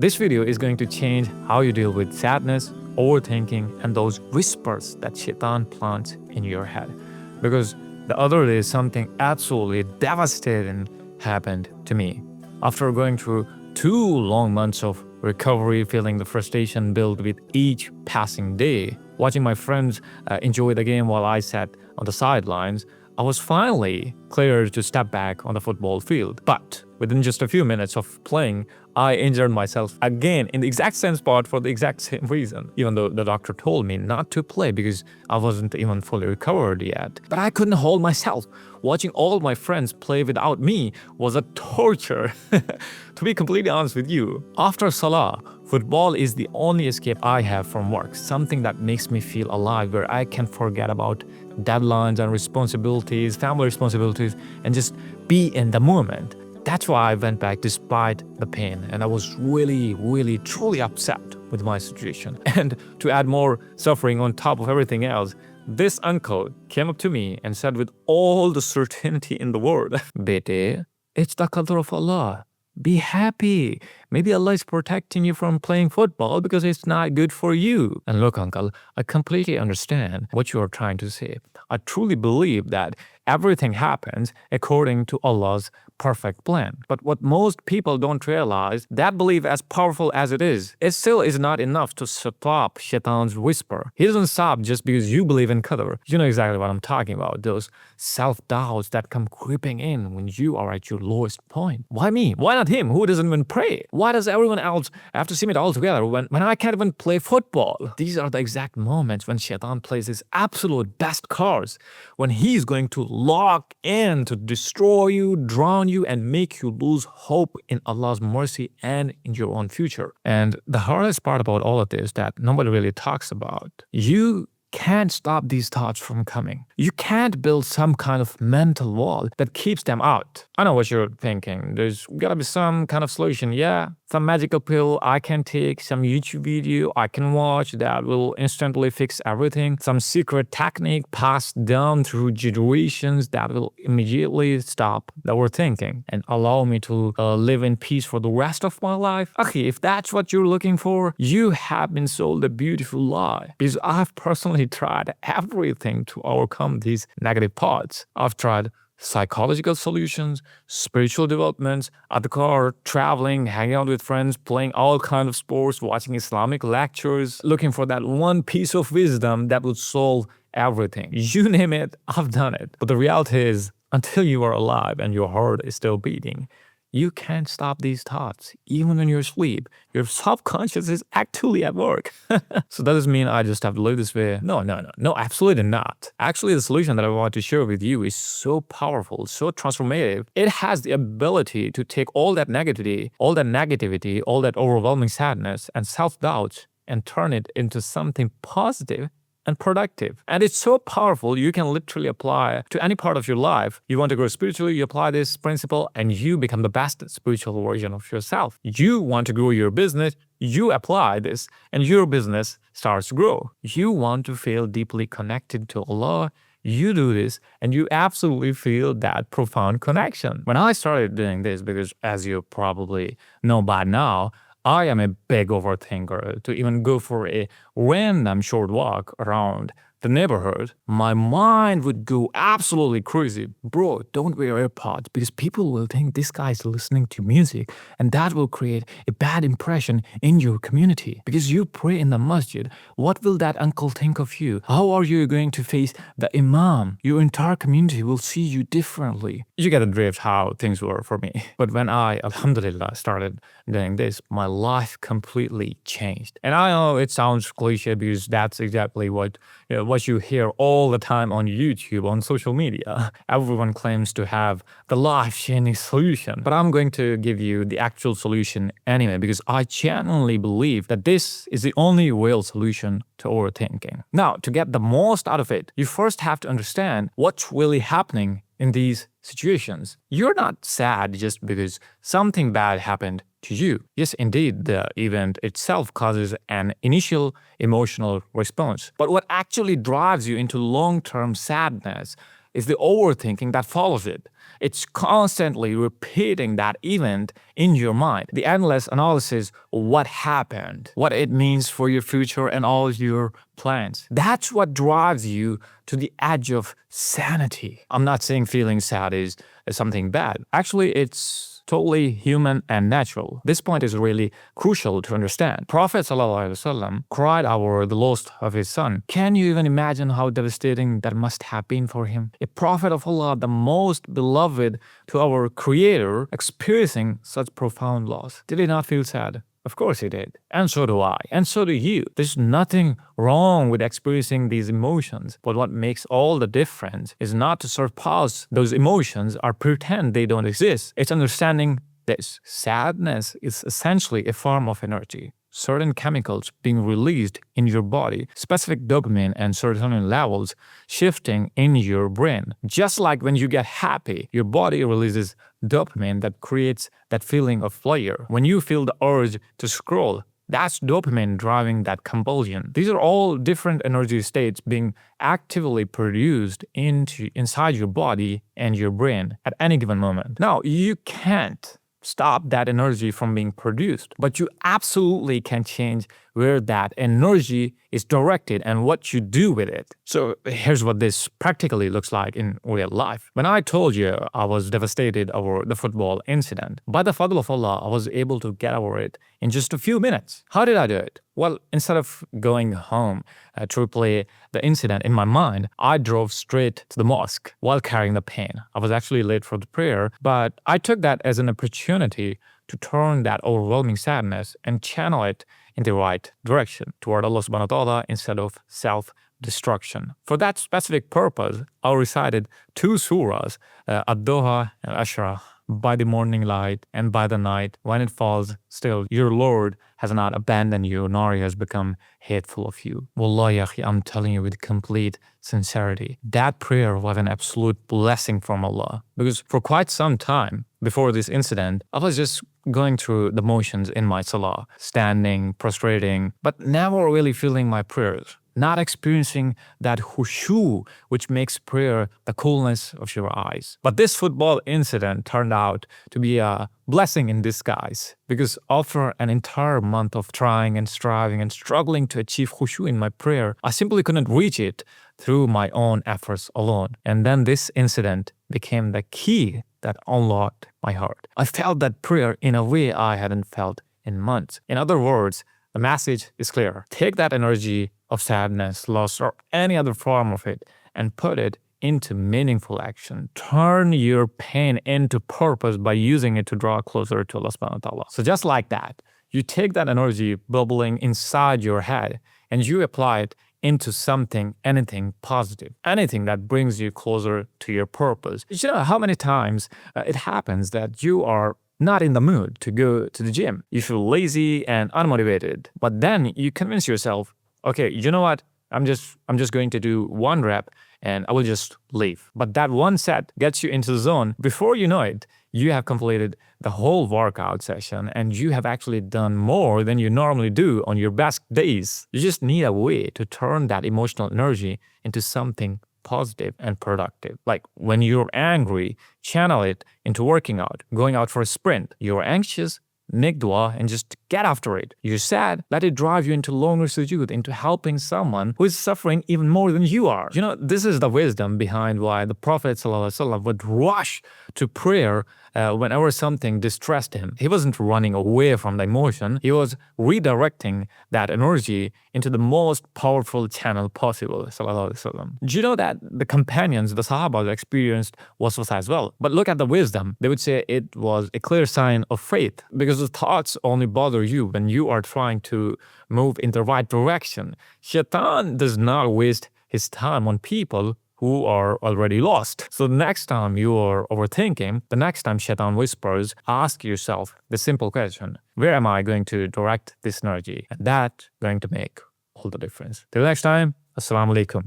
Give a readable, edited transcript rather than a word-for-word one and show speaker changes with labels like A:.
A: This video is going to change how you deal with sadness, overthinking, and those whispers that Shaitan plants in your head. Because the other day, something absolutely devastating happened to me. After going through 2 long months of recovery, feeling the frustration build with each passing day, watching my friends enjoy the game while I sat on the sidelines, I was finally cleared to step back on the football field. But within just a few minutes of playing, I injured myself again in the exact same spot for the exact same reason, even though the doctor told me not to play because I wasn't even fully recovered yet. But I couldn't hold myself. Watching all my friends play without me was a torture. To be completely honest with you, after Salah, football is the only escape I have from work, something that makes me feel alive, where I can forget about deadlines and responsibilities, family responsibilities, and just be in the moment. That's why I went back despite the pain, and I was really, truly upset with my situation. And to add more suffering on top of everything else, this uncle came up to me and said with all the certainty in the world, Bete, it's the qadr of Allah. Be happy. Maybe Allah is protecting you from playing football because it's not good for you. And look, uncle, I completely understand what you are trying to say. I truly believe that everything happens according to Allah's perfect plan. But what most people don't realize, that belief, as powerful as it still is not enough to stop Shaitan's whisper. He doesn't stop just because you believe in qadr. You know exactly what I'm talking about, those self-doubts that come creeping in when you are at your lowest point. Why me? Why not him, who doesn't even pray? Why does everyone else have to seem it all together when I can't even play football? These are the exact moments when Shaitan plays his absolute best cards, when he's going to lock in to destroy you, drown you, and make you lose hope in Allah's mercy and in your own future. And the hardest part about all of this that nobody really talks about, you can't stop these thoughts from coming. You can't build some kind of mental wall that keeps them out. I know what you're thinking. There's gotta be some kind of solution. Yeah, some magical pill I can take, some YouTube video I can watch that will instantly fix everything, some secret technique passed down through generations that will immediately stop the overthinking and allow me to live in peace for the rest of my life. Okay, if that's what you're looking for, you have been sold a beautiful lie. Because I've personally tried everything to overcome these negative thoughts. I've tried psychological solutions, spiritual developments, adhkar, traveling, hanging out with friends, playing all kinds of sports, watching Islamic lectures, looking for that one piece of wisdom that would solve everything. You name it, I've done it. But the reality is, until you are alive and your heart is still beating, you can't stop these thoughts. Even when you're asleep, your subconscious is actually at work. So that doesn't mean I just have to live this way. No, absolutely not. Actually, the solution that I want to share with you is so powerful, so transformative. It has the ability to take all that negativity, all that overwhelming sadness and self-doubt and turn it into something positive and productive. And it's so powerful, you can literally apply to any part of your life. You want to grow spiritually, you apply this principle and you become the best spiritual version of yourself. You want to grow your business, you apply this and your business starts to grow. You want to feel deeply connected to Allah, you do this and you absolutely feel that profound connection. When I started doing this, because as you probably know by now, I am a big overthinker. To even go for a random short walk around the neighborhood, my mind would go absolutely crazy. Bro, don't wear AirPods because people will think this guy is listening to music and that will create a bad impression in your community. Because you pray in the masjid, what will that uncle think of you? How are you going to face the imam? Your entire community will see you differently. You get the drift how things were for me. But when I, alhamdulillah, started doing this, my life completely changed. And I know it sounds cliche because that's exactly what you hear all the time on YouTube, on social media. Everyone claims to have the life-changing solution. But I'm going to give you the actual solution anyway, because I genuinely believe that this is the only real solution to overthinking. Now, to get the most out of it, you first have to understand what's really happening in these situations. You're not sad just because something bad happened to you. Yes, indeed, the event itself causes an initial emotional response. But what actually drives you into long-term sadness is the overthinking that follows it. It's constantly repeating that event in your mind. The endless analysis of what happened, what it means for your future and all your plans. That's what drives you to the edge of sanity. I'm not saying feeling sad is something bad. Actually, it's totally human and natural. This point is really crucial to understand. Prophet ﷺ cried over the loss of his son. Can you even imagine how devastating that must have been for him? A prophet of Allah, the most beloved to our Creator, experiencing such profound loss. Did he not feel sad? Of course he did. And so do I. And so do you. There's nothing wrong with experiencing these emotions. But what makes all the difference is not to surpass those emotions or pretend they don't exist. It's understanding this. Sadness is essentially a form of energy. Certain chemicals being released in your body, specific dopamine and serotonin levels shifting in your brain. Just like when you get happy, your body releases dopamine that creates that feeling of pleasure. When you feel the urge to scroll, that's dopamine driving that compulsion. These are all different energy states being actively produced inside your body and your brain at any given moment. Now, you can't stop that energy from being produced, but you absolutely can change where that energy is directed and what you do with it. So here's what this practically looks like in real life. When I told you I was devastated over the football incident, by the fadl of Allah, I was able to get over it in just a few minutes. How did I do it? Well, instead of going home to replay the incident in my mind, I drove straight to the mosque while carrying the pain. I was actually late for the prayer, but I took that as an opportunity to turn that overwhelming sadness and channel it in the right direction toward Allah subhanahu wa ta'ala instead of self-destruction. For that specific purpose, I recited 2 surahs, Ad-Doha and Ashra, by the morning light and by the night when it falls still. Your Lord has not abandoned you, nor he has become hateful of you. Wallahi, akhi, I'm telling you with complete sincerity, that prayer was an absolute blessing from Allah. Because for quite some time before this incident, I was just going through the motions in my salah, standing, prostrating, but never really feeling my prayers. Not experiencing that khushu, which makes prayer the coolness of your eyes. But this football incident turned out to be a blessing in disguise, because after an entire month of trying and striving and struggling to achieve khushu in my prayer, I simply couldn't reach it through my own efforts alone. And then this incident became the key that unlocked my heart. I felt that prayer in a way I hadn't felt in months. In other words, the message is clear. Take that energy of sadness, loss, or any other form of it and put it into meaningful action. Turn your pain into purpose by using it to draw closer to Allah subhanahu wa ta'ala. So just like that, you take that energy bubbling inside your head and you apply it into something, anything positive, anything that brings you closer to your purpose. You know how many times it happens that you are not in the mood to go to the gym. You feel lazy and unmotivated, but then you convince yourself, okay, you know what? I'm just going to do 1 rep and I will just leave. But that 1 set gets you into the zone. Before you know it, you have completed the whole workout session and you have actually done more than you normally do on your best days. You just need a way to turn that emotional energy into something positive and productive. Like when you're angry, channel it into working out, going out for a sprint. You're anxious, make dua and just get after it. You're sad, let it drive you into longer sujood, into helping someone who is suffering even more than you are. You know, this is the wisdom behind why the Prophet ﷺ would rush to prayer whenever something distressed him. He wasn't running away from the emotion, he was redirecting that energy into the most powerful channel possible. Do you know that the companions, the Sahabas, experienced waswas as well? But look at the wisdom. They would say it was a clear sign of faith, because the thoughts only bother you when you are trying to move in the right direction. Shaitan does not waste his time on people who are already lost. So the next time you are overthinking, the next time Shaitan whispers, ask yourself the simple question, where am I going to direct this energy? And that's going to make all the difference. Till next time, Assalamu alaikum.